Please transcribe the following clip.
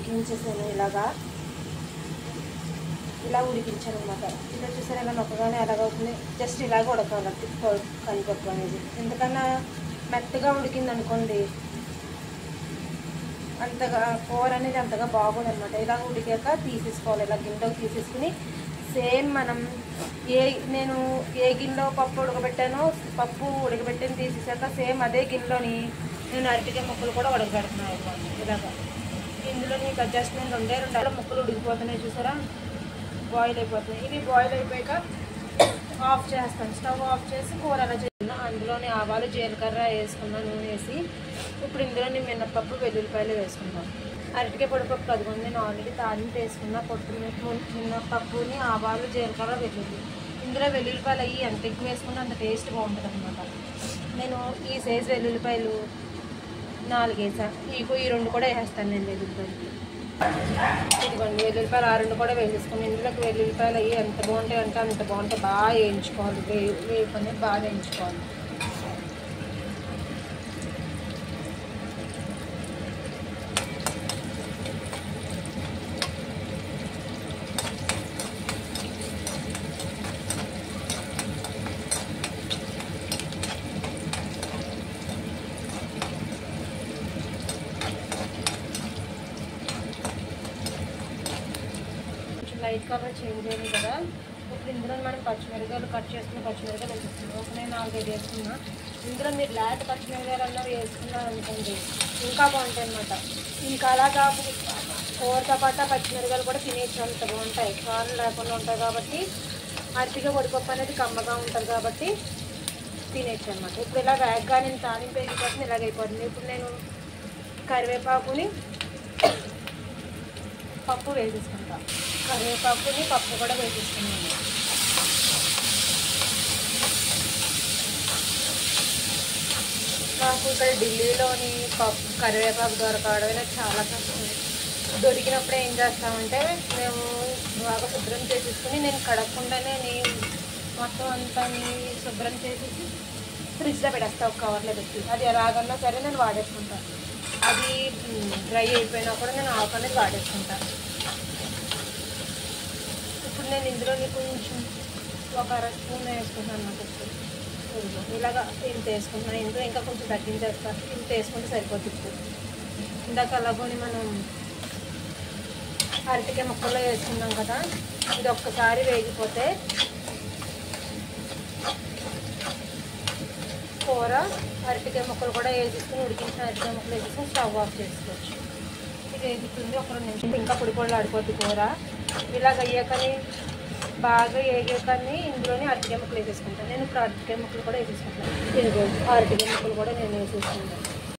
ఉడికించేసాను. ఇలా ఉడికించాను అనమాట. ఇలా చూసారు ఇలా నొక్కగానే ఎలాగవుతుంది, జస్ట్ ఇలాగ ఉడకాలి కందిపప్పు అనేది. ఎందుకన్నా మెత్తగా ఉడికింది అనుకోండి అంతగా కూర అనేది అంతగా బాగోదు అనమాట. ఇలా ఉడికాక తీసేసుకోవాలి. ఇలా గిన్నెలోకి తీసేసుకుని సేమ్ మనం నేను ఏ గిన్నెలో పప్పు ఉడకబెట్టిన తీసేసాక సేమ్ అదే గిన్నెలోని నేను అరటికాయ ముక్కలు కూడా ఉడకబెడుతున్నాను అనమాట. ఇలాగా ఇందులో మీకు అడ్జస్ట్మెంట్ రెండు ముక్కలు ఉడికిపోతున్నాయి చూసారా, బాయిల్ అయిపోతున్నాయి. ఇవి బాయిల్ అయిపోయాక ఆఫ్ చేస్తాను. స్టవ్ ఆఫ్ చేసి కూర అలా చేయాలి. అందులోని ఆవాలు జీలకర్ర వేసుకున్నాను, నూనె వేసి. ఇప్పుడు ఇందులో నేను మినపప్పు వెల్లుల్లిపాయలు వేసుకున్నాను. అరటికాయ పొడిపప్పు అదిగోండి, నేను ఆల్రెడీ తాలింపు వేసుకున్న మినపప్పుని ఆవాలు జీలకర్ర వెల్లుల్లి. ఇందులో వెల్లుల్లిపాయలు అవి ఎంత ఎక్కువ వేసుకుంటే అంత టేస్ట్ బాగుంటుంది అనమాట. నేను ఈ సైజు వెల్లుల్లిపాయలు 4 వేసాను. ఈ 2 కూడా వేసేస్తాను నేను వెల్లుల్లిపాయలు. ఇదిగోండి వెల్లుల్లిపాయలు 2 కూడా వేసేసుకుని ఇందులోకి వెల్లుల్లిపాయలు అవి ఎంత బాగుంటాయి అంటే అంత బాగుంటాయి. బాగా వేయించుకోవాలి, వేపు అనేది బాగా వేయించుకోవాలి. లైట్ కలర్ చేంజ్ అయింది కదా. ఇప్పుడు ఇందులో మనం పచ్చిమిరకాయలు కట్ చేసుకున్న పచ్చిమిరకాయలు వేసేస్తున్నాం. ఒక నేను 4-5 వేసుకున్నా. ఇందులో మీరు లేత పచ్చిమిరకాయలు అన్నవి వేసుకున్నారు అనుకోండి ఇంకా బాగుంటాయి అన్నమాట. ఇంకా అలా కాకపోతే కూరతో పాటు పచ్చిమిరకాయలు కూడా తినేసి అంత బాగుంటాయి. కారం లేకుండా ఉంటాయి కాబట్టి అరటికాయ పొడిపప్పు అనేది కమ్మగా ఉంటుంది కాబట్టి తినేసి అన్నమాట. ఇప్పుడు ఇలా వేగగా నేను తాలింపు వేగిపోతుంది, ఇలాగైపోతుంది. ఇప్పుడు నేను కరివేపాకుని పప్పు వేసేసుకుంటాను. కరివేపాకుని పప్పు కూడా వేసేసుకున్నాను. నాకు ఇక్కడ ఢిల్లీలోని కరివేపాకు దొరకడం నాకు చాలా కష్టం. దొరికినప్పుడు ఏం చేస్తామంటే మేము బాగా శుభ్రం చేసేసుకుని నేను కడగకుండానే మొత్తం అంతా శుభ్రం చేసేసి ఫ్రిడ్జ్లో పెట్టేస్తాను, ఒక కవర్లో పెట్టి. అది ఎలాగన్నా సరే నేను వాడేసుకుంటాను. అది డ్రై అయిపోయినా కూడా నేను ఆకు అనేది వాడేసుకుంటాను. ఇప్పుడు నేను ఇందులోని కొంచెం ఒక 1/2 స్పూన్ వేసుకుంటాను అన్నమాట. ఇలాగా ఇంత వేసుకుంటున్నాను. ఇందులో ఇంకా కొంచెం తగ్గించేస్తాను. ఇంత వేసుకుంటే సరిపోతుంది. ఇప్పుడు ఇందాక అలాగోని మనం అరటికాయ ముక్కల్లో వేసుకున్నాం కదా, ఇది ఒక్కసారి వేగిపోతే కూర అరటికాయ ముక్కలు కూడా వేసేసుకుని ఉడికించిన అరటికాయ ముక్కలు వేసేసుకుని స్టవ్ ఆఫ్ చేసుకోవచ్చు. ఇది వేగుతుంది. ఒక 2 నిమిషాలు ఇంకా పొడి ఆడిపోద్ది కూర. ఇలాగ అయ్యాకని బాగా వేగాకని ఇందులోనే అరటికాయ ముక్కలు వేసేసుకుంటాను. నేను ఇప్పుడు అరటికాయ ముక్కలు కూడా వేసేసుకుంటాను. ఇదిగో అరటికాయ ముక్కలు కూడా నేను వేసేసుకుంటాను.